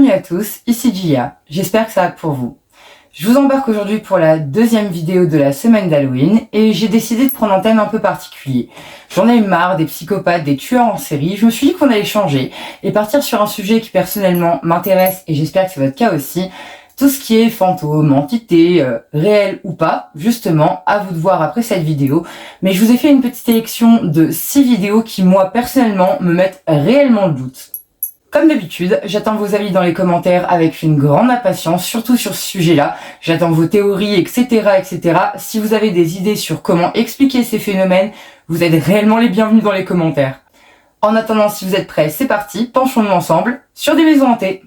Bienvenue à tous, ici Gia, j'espère que ça va pour vous. Je vous embarque aujourd'hui pour la deuxième vidéo de la semaine d'Halloween et j'ai décidé de prendre un thème un peu particulier. J'en ai marre des psychopathes, des tueurs en série, je me suis dit qu'on allait changer et partir sur un sujet qui personnellement m'intéresse et j'espère que c'est votre cas aussi. Tout ce qui est fantômes, entités, réels ou pas, justement, à vous de voir après cette vidéo. Mais je vous ai fait une petite sélection de 6 vidéos qui, moi, personnellement, me mettent réellement le doute. Comme d'habitude, j'attends vos avis dans les commentaires avec une grande impatience, surtout sur ce sujet-là. J'attends vos théories, etc., etc. Si vous avez des idées sur comment expliquer ces phénomènes, vous êtes réellement les bienvenus dans les commentaires. En attendant, si vous êtes prêts, c'est parti, penchons-nous ensemble sur des maisons hantées.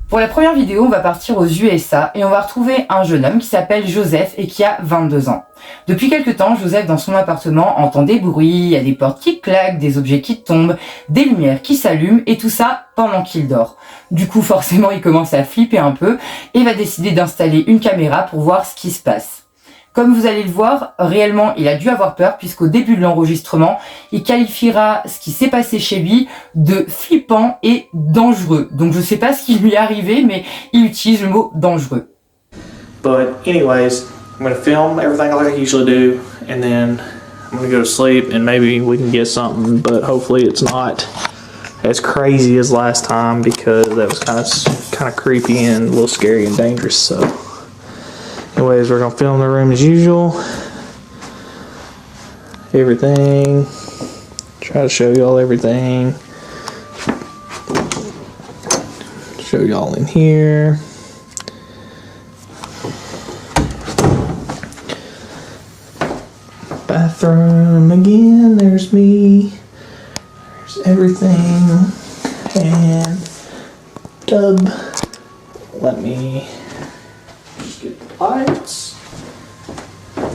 Pour la première vidéo, on va partir aux USA et on va retrouver un jeune homme qui s'appelle Joseph et qui a 22 ans. Depuis quelque temps, Joseph dans son appartement entend des bruits, il y a des portes qui claquent, des objets qui tombent, des lumières qui s'allument et tout ça pendant qu'il dort. Du coup, forcément, il commence à flipper un peu et va décider d'installer une caméra pour voir ce qui se passe. Comme vous allez le voir, réellement, il a dû avoir peur puisqu'au début de l'enregistrement, il qualifiera ce qui s'est passé chez lui de flippant et dangereux. Donc je sais pas ce qui lui est arrivé, mais il utilise le mot dangereux. But anyways, I'm going to film everything like I usually do, and then I'm going to go to sleep, and maybe we can get something, but hopefully it's not as crazy as last time because that was kind of creepy and a little scary and dangerous, so... Anyways, we're gonna film the room as usual. Everything. Try to show y'all everything. Show y'all in here. Bathroom again. There's me. There's everything. And tub. Let me get the lights,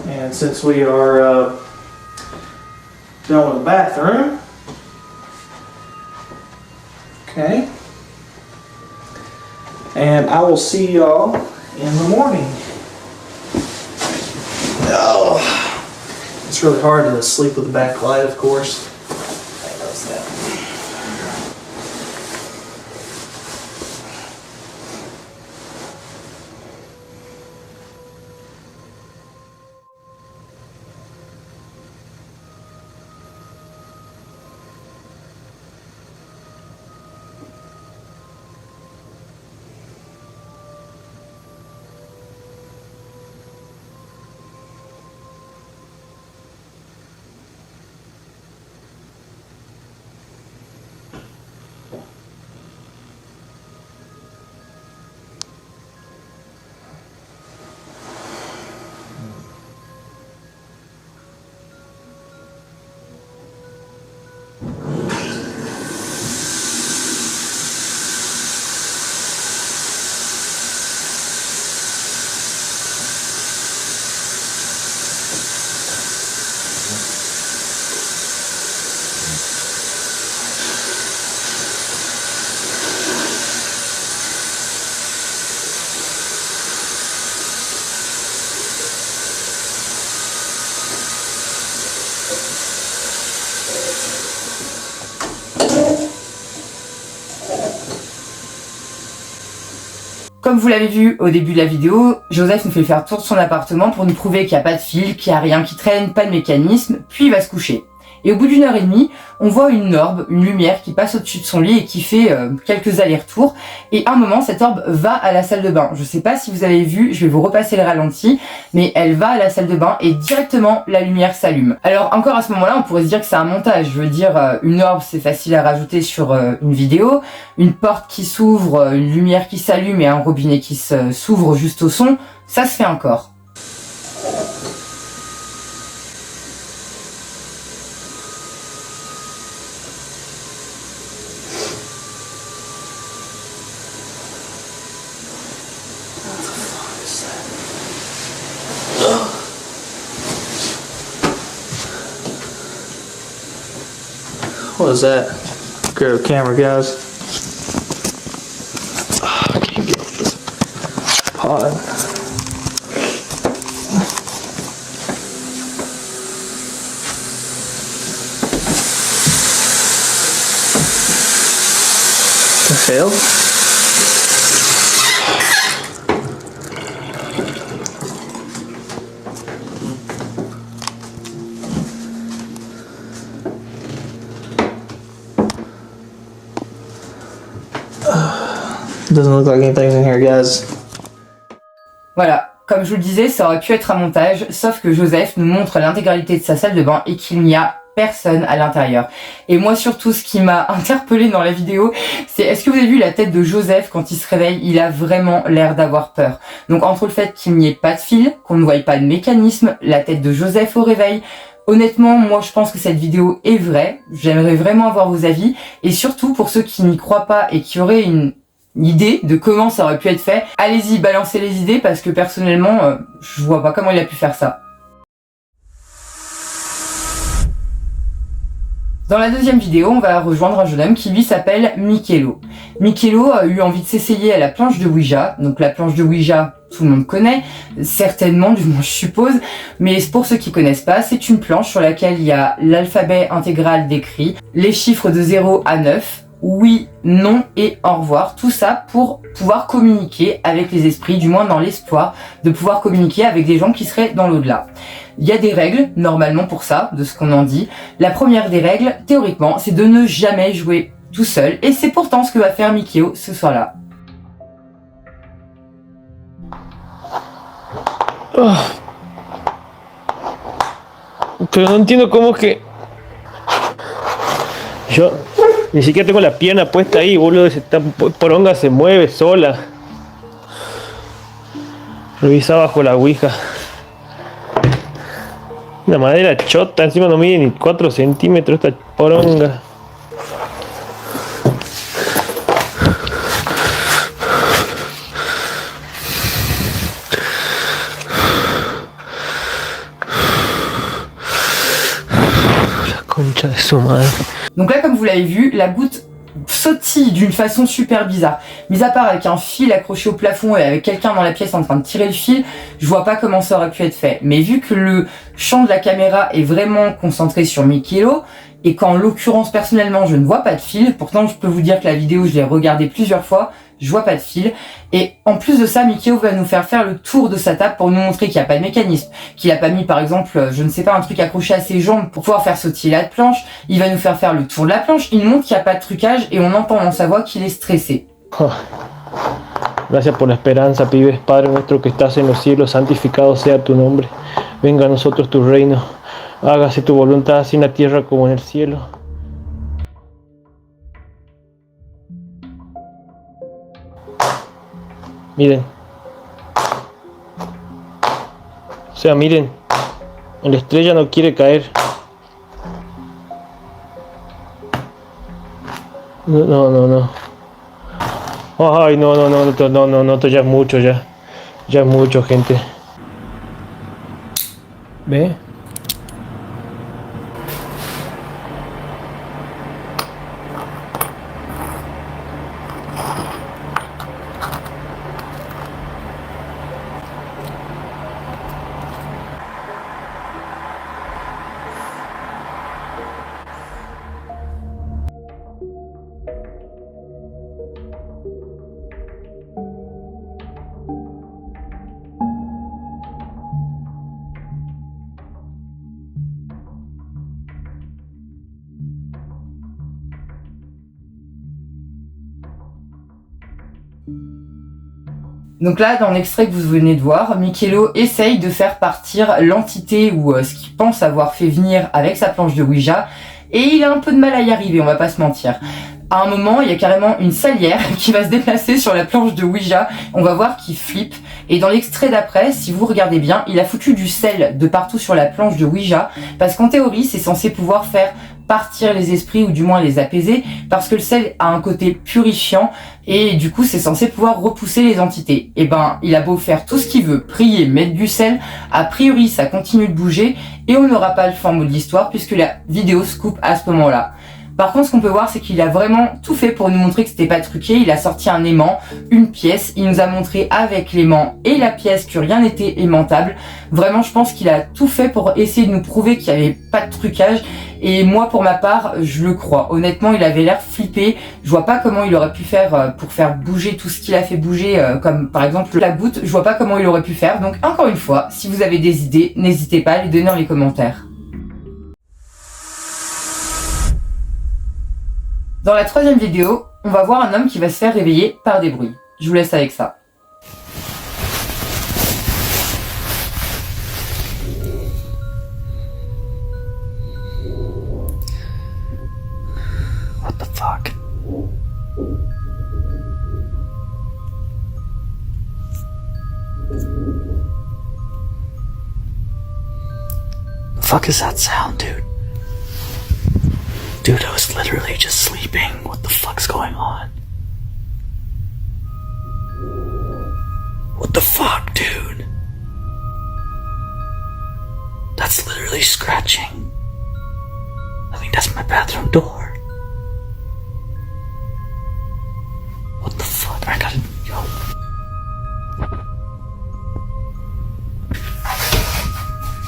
and since we are done with the bathroom, okay, and I will see y'all in the morning. Oh, it's really hard to sleep with the backlight, of course. Comme vous l'avez vu au début de la vidéo, Joseph nous fait faire le tour de son appartement pour nous prouver qu'il n'y a pas de fil, qu'il n'y a rien qui traîne, pas de mécanisme, puis il va se coucher. Et au bout d'1 heure et demie, on voit une orbe, une lumière qui passe au-dessus de son lit et qui fait quelques allers-retours. Et à un moment, cette orbe va à la salle de bain. Je sais pas si vous avez vu, je vais vous repasser le ralenti, mais elle va à la salle de bain et directement la lumière s'allume. Alors encore à ce moment-là, on pourrait se dire que c'est un montage. Je veux dire, une orbe c'est facile à rajouter sur une vidéo, une porte qui s'ouvre, une lumière qui s'allume et un robinet qui s'ouvre juste au son, ça se fait encore. What was that? Grab the camera, guys. Oh, I can't get off this pod. The hell? Doesn't look like anything's in here, guys. Voilà, comme je vous le disais, ça aurait pu être un montage, sauf que Joseph nous montre l'intégralité de sa salle de bain et qu'il n'y a personne à l'intérieur. Et moi surtout, ce qui m'a interpellée dans la vidéo, c'est est-ce que vous avez vu la tête de Joseph quand il se réveille? Il a vraiment l'air d'avoir peur. Donc entre le fait qu'il n'y ait pas de fil, qu'on ne voie pas de mécanisme, la tête de Joseph au réveil, honnêtement, moi je pense que cette vidéo est vraie. J'aimerais vraiment avoir vos avis. Et surtout pour ceux qui n'y croient pas et qui auraient une idée de comment ça aurait pu être fait, allez-y, balancez les idées parce que personnellement, je vois pas comment il a pu faire ça. Dans la deuxième vidéo, on va rejoindre un jeune homme qui lui s'appelle Michelo. Michelo a eu envie de s'essayer à la planche de Ouija. Donc la planche de Ouija, tout le monde connaît, certainement, du moins je suppose. Mais pour ceux qui connaissent pas, c'est une planche sur laquelle il y a l'alphabet intégral décrit, les chiffres de 0 à 9, oui, non et au revoir. Tout ça pour pouvoir communiquer avec les esprits, du moins dans l'espoir de pouvoir communiquer avec des gens qui seraient dans l'au-delà. Il y a des règles, normalement pour ça, de ce qu'on en dit. La première des règles, théoriquement, c'est de ne jamais jouer tout seul. Et c'est pourtant ce que va faire Mikeo ce soir-là. Oh. Pero no entiendo cómo es que... Yo ni siquiera tengo la pierna puesta ahí, boludo. Esta poronga se mueve sola. Revisa bajo la ouija. Una madera chota, encima no mide ni 4 centímetros esta poronga. La concha de su madre. Donc là, comme vous l'avez vu, la goutte sautille d'une façon super bizarre. Mis à part avec un fil accroché au plafond et avec quelqu'un dans la pièce en train de tirer le fil, je vois pas comment ça aurait pu être fait. Mais vu que le champ de la caméra est vraiment concentré sur Michelo, et qu'en l'occurrence personnellement je ne vois pas de fil, pourtant je peux vous dire que la vidéo je l'ai regardée plusieurs fois, je vois pas de fil. Et en plus de ça, Michelo va nous faire le tour de sa table pour nous montrer qu'il n'y a pas de mécanisme, qu'il a pas mis par exemple, je ne sais pas, un truc accroché à ses jambes pour pouvoir faire sautiller la planche. Il va nous faire le tour de la planche, il nous montre qu'il n'y a pas de trucage et on entend dans sa voix qu'il est stressé. Oh. Gracias por la esperanza, pibes. Padre nuestro que estás en los cielos, santificado sea tu nombre. Venga a nosotros tu reino. Hágase tu voluntad así en la tierra como en el cielo. Miren. O sea, miren. La estrella no quiere caer. No. Ay, no, esto ya es mucho, ya es mucho, gente. ¿Ve? Donc là, dans l'extrait que vous venez de voir, Michelo essaye de faire partir l'entité ou ce qu'il pense avoir fait venir avec sa planche de Ouija, et il a un peu de mal à y arriver, on va pas se mentir. À un moment, il y a carrément une salière qui va se déplacer sur la planche de Ouija, on va voir qu'il flippe, et dans l'extrait d'après, si vous regardez bien, il a foutu du sel de partout sur la planche de Ouija, parce qu'en théorie, c'est censé pouvoir faire partir les esprits ou du moins les apaiser, parce que le sel a un côté purifiant et du coup c'est censé pouvoir repousser les entités. Et ben il a beau faire tout ce qu'il veut, prier, mettre du sel, a priori ça continue de bouger et on n'aura pas le fin mot de l'histoire puisque la vidéo se coupe à ce moment-là. Par contre, ce qu'on peut voir, c'est qu'il a vraiment tout fait pour nous montrer que c'était pas truqué. Il a sorti un aimant, une pièce, il nous a montré avec l'aimant et la pièce que rien n'était aimantable. Vraiment, je pense qu'il a tout fait pour essayer de nous prouver qu'il n'y avait pas de trucage. Et moi, pour ma part, je le crois. Honnêtement, il avait l'air flippé. Je vois pas comment il aurait pu faire pour faire bouger tout ce qu'il a fait bouger, comme par exemple la goutte. Je vois pas comment il aurait pu faire. Donc, encore une fois, si vous avez des idées, n'hésitez pas à les donner dans les commentaires. Dans la troisième vidéo, on va voir un homme qui va se faire réveiller par des bruits. Je vous laisse avec ça. What the fuck? The fuck is that sound, dude? Dude, I was literally just sleeping. What the fuck's going on? What the fuck, dude? That's literally scratching. I think that's my bathroom door. What the fuck? I gotta...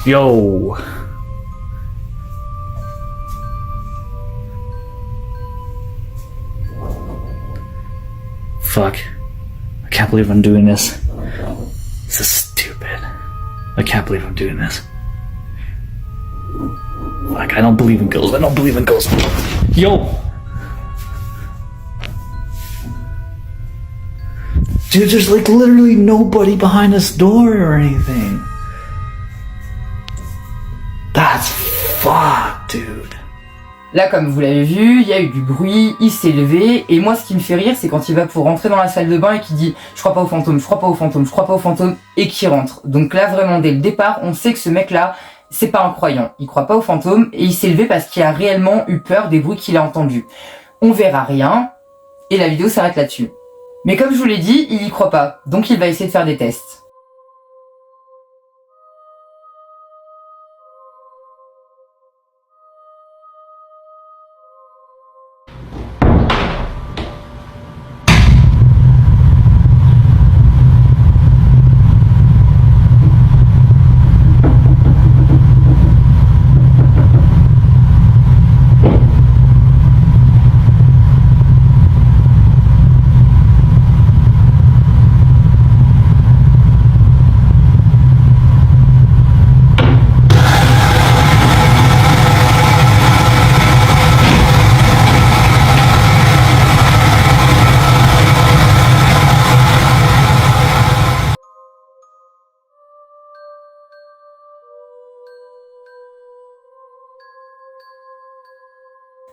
Yo. Fuck. I can't believe I'm doing this. This is stupid. I can't believe I'm doing this. Fuck, I don't believe in ghosts. I don't believe in ghosts. Yo! Dude, there's like literally nobody behind this door or anything. That's fucked, dude. Là, comme vous l'avez vu, il y a eu du bruit, il s'est levé, et moi ce qui me fait rire, c'est quand il va pour rentrer dans la salle de bain et qu'il dit « Je crois pas aux fantômes, je crois pas aux fantômes, je crois pas aux fantômes », et qu'il rentre. Donc là, vraiment, dès le départ, on sait que ce mec-là, c'est pas un croyant. Il croit pas aux fantômes, et il s'est levé parce qu'il a réellement eu peur des bruits qu'il a entendus. On verra rien, et la vidéo s'arrête là-dessus. Mais comme je vous l'ai dit, il y croit pas, donc il va essayer de faire des tests.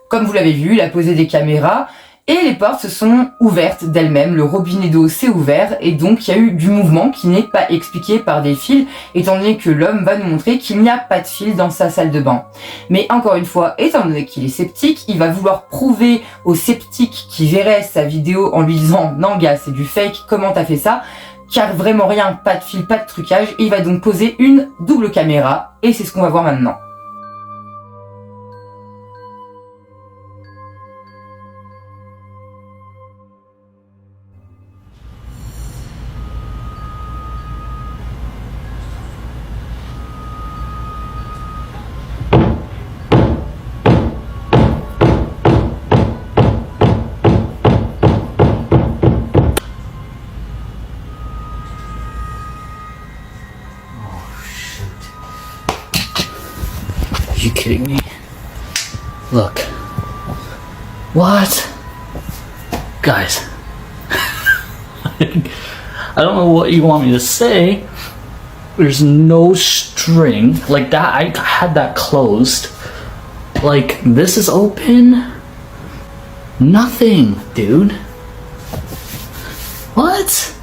Comme vous l'avez vu, il a posé des caméras et les portes se sont ouvertes d'elles-mêmes, le robinet d'eau s'est ouvert et donc il y a eu du mouvement qui n'est pas expliqué par des fils étant donné que l'homme va nous montrer qu'il n'y a pas de fil dans sa salle de bain. Mais encore une fois, étant donné qu'il est sceptique, il va vouloir prouver au sceptique qui verrait sa vidéo en lui disant « Non gars, c'est du fake, comment t'as fait ça ?» Car vraiment rien, pas de fil, pas de trucage, et il va donc poser une double caméra et c'est ce qu'on va voir maintenant. Are you kidding me? Look. What? Guys. I don't know what you want me to say. There's no string. Like that, I had that closed. Like, this is open. Nothing, dude. What?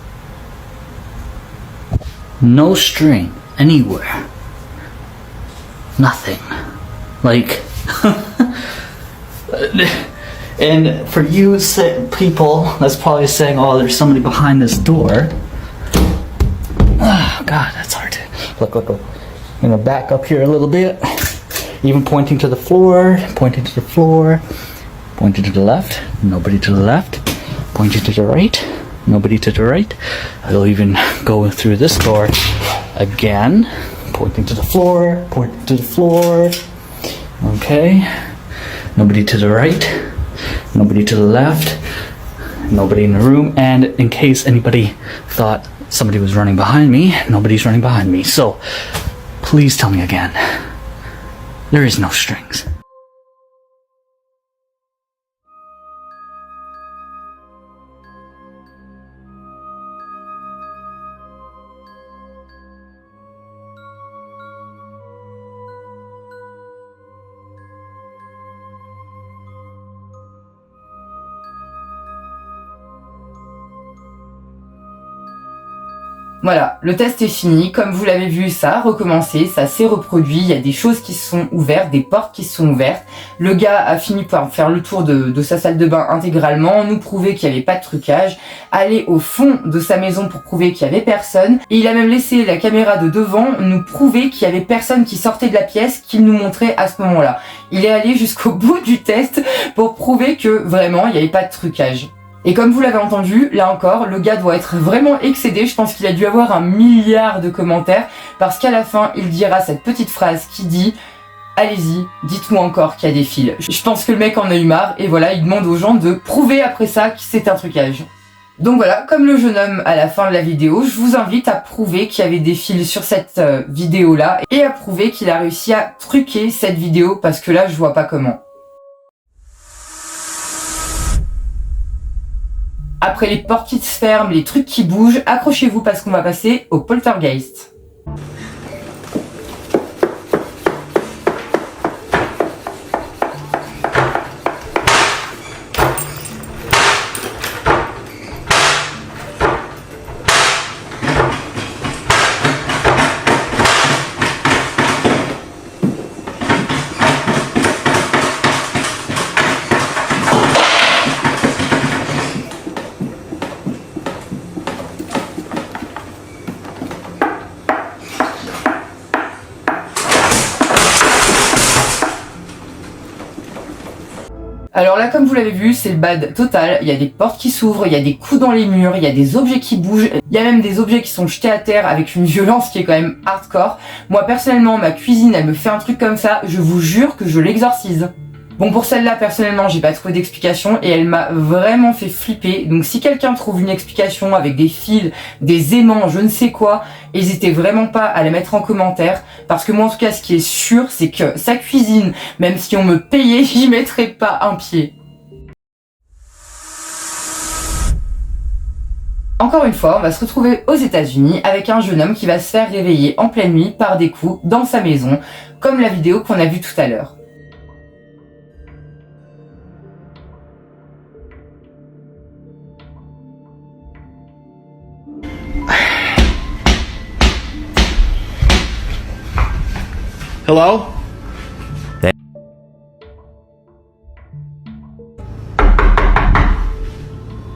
No string anywhere. Nothing. Like, and for you people that's probably saying, oh, there's somebody behind this door. Oh God, that's hard to look. I'm gonna back up here a little bit, even pointing to the floor, Pointing to the left, nobody to the left. Pointing to the right, nobody to the right. I'll even go through this door again. Pointing to the floor, pointing to the floor. Okay. Nobody to the right, nobody to the left, nobody in the room. And in case anybody thought somebody was running behind me, nobody's running behind me. So please tell me again, there is no strings. Voilà, le test est fini. Comme vous l'avez vu, ça a recommencé, ça s'est reproduit. Il y a des choses qui se sont ouvertes, des portes qui se sont ouvertes. Le gars a fini par faire le tour de sa salle de bain intégralement, nous prouver qu'il n'y avait pas de trucage, aller au fond de sa maison pour prouver qu'il n'y avait personne. Et il a même laissé la caméra de devant nous prouver qu'il n'y avait personne qui sortait de la pièce qu'il nous montrait à ce moment-là. Il est allé jusqu'au bout du test pour prouver que vraiment il n'y avait pas de trucage. Et comme vous l'avez entendu, là encore, le gars doit être vraiment excédé. Je pense qu'il a dû avoir 1 milliard de commentaires parce qu'à la fin, il dira cette petite phrase qui dit « Allez-y, dites-moi encore qu'il y a des fils ». Je pense que le mec en a eu marre et voilà, il demande aux gens de prouver après ça que c'est un trucage. Donc voilà, comme le jeune homme à la fin de la vidéo, je vous invite à prouver qu'il y avait des fils sur cette vidéo-là et à prouver qu'il a réussi à truquer cette vidéo parce que là, je vois pas comment. Après les portes qui se ferment, les trucs qui bougent, accrochez-vous parce qu'on va passer au poltergeist. Alors là, comme vous l'avez vu, c'est le bad total. Il y a des portes qui s'ouvrent, il y a des coups dans les murs, il y a des objets qui bougent. Il y a même des objets qui sont jetés à terre avec une violence qui est quand même hardcore. Moi, personnellement, ma cuisine, elle me fait un truc comme ça. Je vous jure que je l'exorcise. Bon, pour celle-là, personnellement, j'ai pas trouvé d'explication et elle m'a vraiment fait flipper. Donc si quelqu'un trouve une explication avec des fils, des aimants, je ne sais quoi, n'hésitez vraiment pas à la mettre en commentaire. Parce que moi, en tout cas, ce qui est sûr, c'est que sa cuisine, même si on me payait, j'y mettrais pas un pied. Encore une fois, on va se retrouver aux États-Unis avec un jeune homme qui va se faire réveiller en pleine nuit par des coups dans sa maison, comme la vidéo qu'on a vue tout à l'heure. Hello?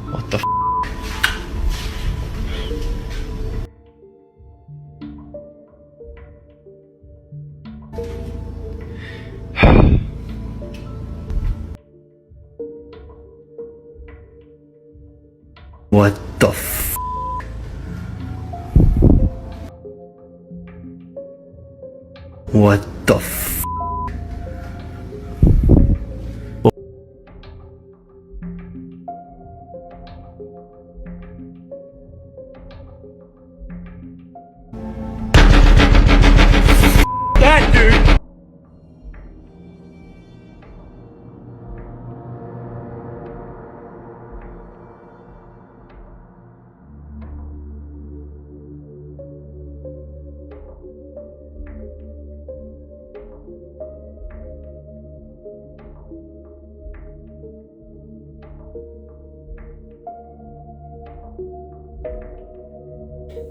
What the f? What the f? What the f? That dude!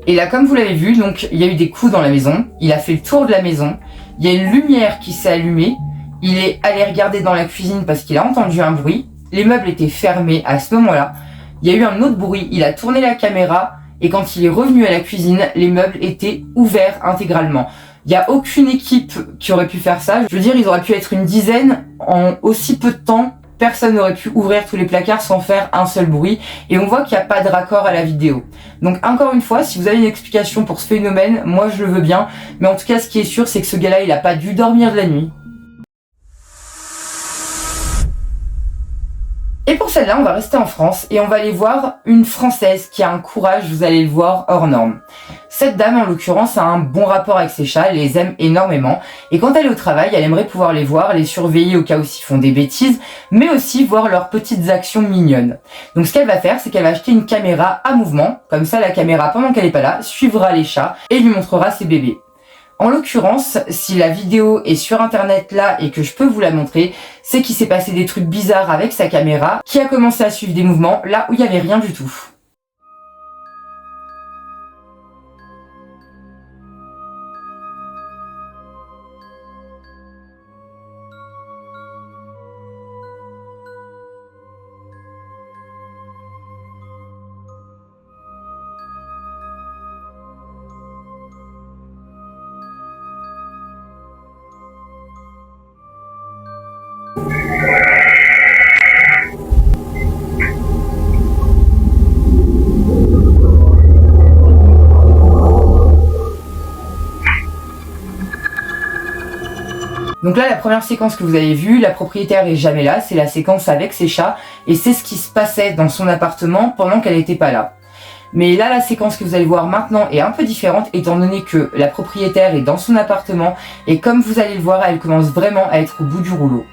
Et là, comme vous l'avez vu, donc il y a eu des coups dans la maison, il a fait le tour de la maison, il y a une lumière qui s'est allumée, il est allé regarder dans la cuisine parce qu'il a entendu un bruit, les meubles étaient fermés à ce moment-là, il y a eu un autre bruit, il a tourné la caméra et quand il est revenu à la cuisine, les meubles étaient ouverts intégralement. Il n'y a aucune équipe qui aurait pu faire ça, je veux dire, ils auraient pu être une dizaine en aussi peu de temps personne n'aurait pu ouvrir tous les placards sans faire un seul bruit, et on voit qu'il n'y a pas de raccord à la vidéo. Donc encore une fois, si vous avez une explication pour ce phénomène, moi je le veux bien, mais en tout cas ce qui est sûr c'est que ce gars-là il a pas dû dormir de la nuit. Et pour celle-là, on va rester en France et on va aller voir une Française qui a un courage, vous allez le voir, hors norme. Cette dame, en l'occurrence, a un bon rapport avec ses chats, elle les aime énormément. Et quand elle est au travail, elle aimerait pouvoir les voir, les surveiller au cas où ils font des bêtises, mais aussi voir leurs petites actions mignonnes. Donc ce qu'elle va faire, c'est qu'elle va acheter une caméra à mouvement. Comme ça, la caméra, pendant qu'elle est pas là, suivra les chats et lui montrera ses bébés. En l'occurrence, si la vidéo est sur internet là et que je peux vous la montrer, c'est qu'il s'est passé des trucs bizarres avec sa caméra qui a commencé à suivre des mouvements là où il n'y avait rien du tout. Donc là, la première séquence que vous avez vue, la propriétaire est jamais là, c'est la séquence avec ses chats, et c'est ce qui se passait dans son appartement pendant qu'elle n'était pas là. Mais là, la séquence que vous allez voir maintenant est un peu différente, étant donné que la propriétaire est dans son appartement, et comme vous allez le voir, elle commence vraiment à être au bout du rouleau.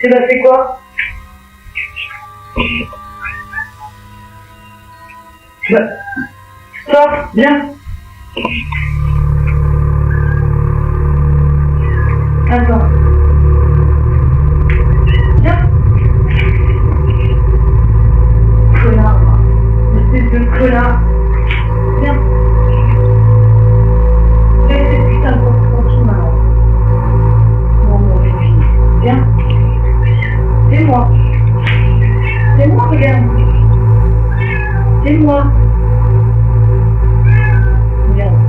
C'est passé quoi? Stop, viens. Attends. Viens. Connard. Espèce de connard. Viens. Laisse cette putain de porte tranquille maintenant. Non, non, c'est fini. Viens. C'est moi. C'est moi, regarde. C'est moi. Regarde.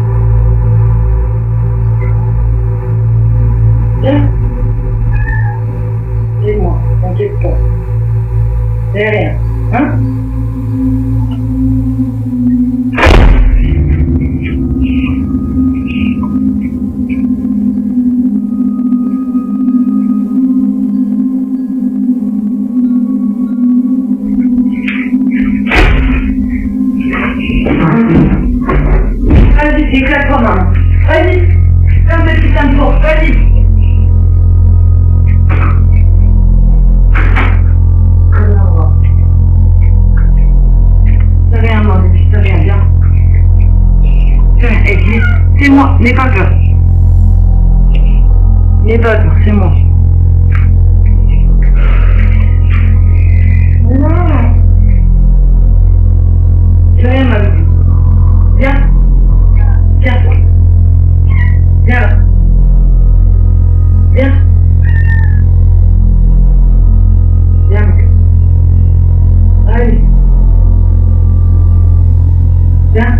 Viens. C'est moi. T'inquiète pas. C'est rien. Hein? Vas-y, éclate-toi, maman. Vas-y. Ferme cette putain de porte. Vas-y. T'as rien, maman. T'as rien, viens. T'as rien. Eh, dis, c'est moi. N'aie pas peur. N'aie pas peur, c'est moi. Tu rien ma bébé. Viens. Viens. Viens là. Viens. Viens, ma bébé. Allez. Viens.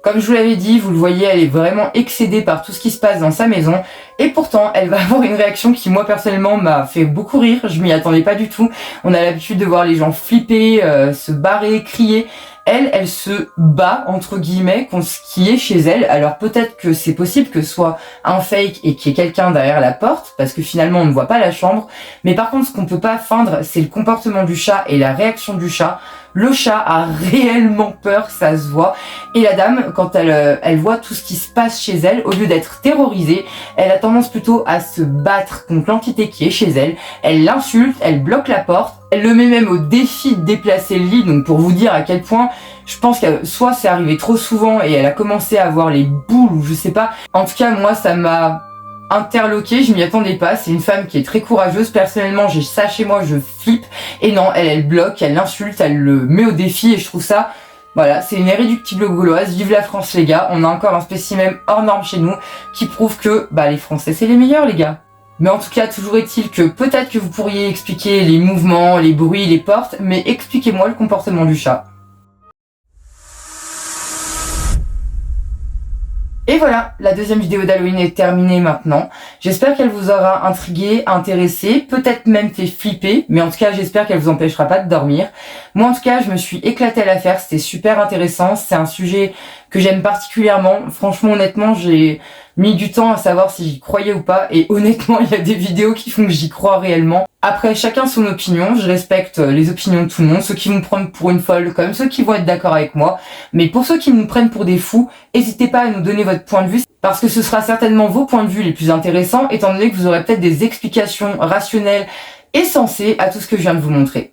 Comme je vous l'avais dit, vous le voyez, elle est vraiment excédée par tout ce qui se passe dans sa maison. Et pourtant, elle va avoir une réaction qui, moi, personnellement, m'a fait beaucoup rire. Je m'y attendais pas du tout. On a l'habitude de voir les gens flipper, se barrer, crier. Elle se bat, entre guillemets, contre ce qui est chez elle. Alors peut-être que c'est possible que ce soit un fake et qu'il y ait quelqu'un derrière la porte, parce que finalement, on ne voit pas la chambre. Mais par contre, ce qu'on peut pas feindre, c'est le comportement du chat et la réaction du chat. Le chat a réellement peur, ça se voit. Et la dame, quand elle voit tout ce qui se passe chez elle, au lieu d'être terrorisée, elle a tendance plutôt à se battre contre l'entité qui est chez elle. Elle l'insulte, elle bloque la porte, elle le met même au défi de déplacer le lit. Donc pour vous dire à quel point, je pense que soit c'est arrivé trop souvent et elle a commencé à avoir les boules ou je sais pas. En tout cas, moi, ça m'a interloquée, je m'y attendais pas. C'est une femme qui est très courageuse. Personnellement, j'ai ça chez moi, je flippe. Et non, elle bloque, elle l'insulte, elle le met au défi et je trouve ça, voilà, c'est une irréductible gauloise. Vive la France, les gars. On a encore un spécimen hors norme chez nous qui prouve que, les Français, c'est les meilleurs, les gars. Mais en tout cas, toujours est-il que peut-être que vous pourriez expliquer les mouvements, les bruits, les portes, mais expliquez-moi le comportement du chat. Et voilà, la deuxième vidéo d'Halloween est terminée maintenant. J'espère qu'elle vous aura intrigué, intéressé, peut-être même fait flipper, mais en tout cas j'espère qu'elle vous empêchera pas de dormir. Moi en tout cas je me suis éclatée à la faire, c'était super intéressant, c'est un sujet que j'aime particulièrement. Franchement honnêtement j'ai mis du temps à savoir si j'y croyais ou pas, et honnêtement il y a des vidéos qui font que j'y crois réellement. Après chacun son opinion, je respecte les opinions de tout le monde, ceux qui me prennent pour une folle comme ceux qui vont être d'accord avec moi, mais pour ceux qui nous prennent pour des fous, n'hésitez pas à nous donner votre point de vue, parce que ce sera certainement vos points de vue les plus intéressants, étant donné que vous aurez peut-être des explications rationnelles et sensées à tout ce que je viens de vous montrer.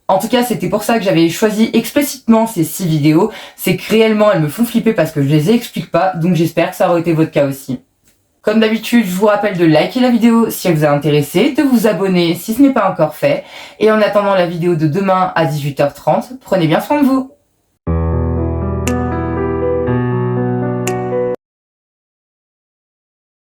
En tout cas, c'était pour ça que j'avais choisi explicitement ces 6 vidéos, c'est que réellement elles me font flipper parce que je les explique pas, donc j'espère que ça aura été votre cas aussi. Comme d'habitude, je vous rappelle de liker la vidéo si elle vous a intéressé, de vous abonner si ce n'est pas encore fait, et en attendant la vidéo de demain à 18h30, prenez bien soin de vous.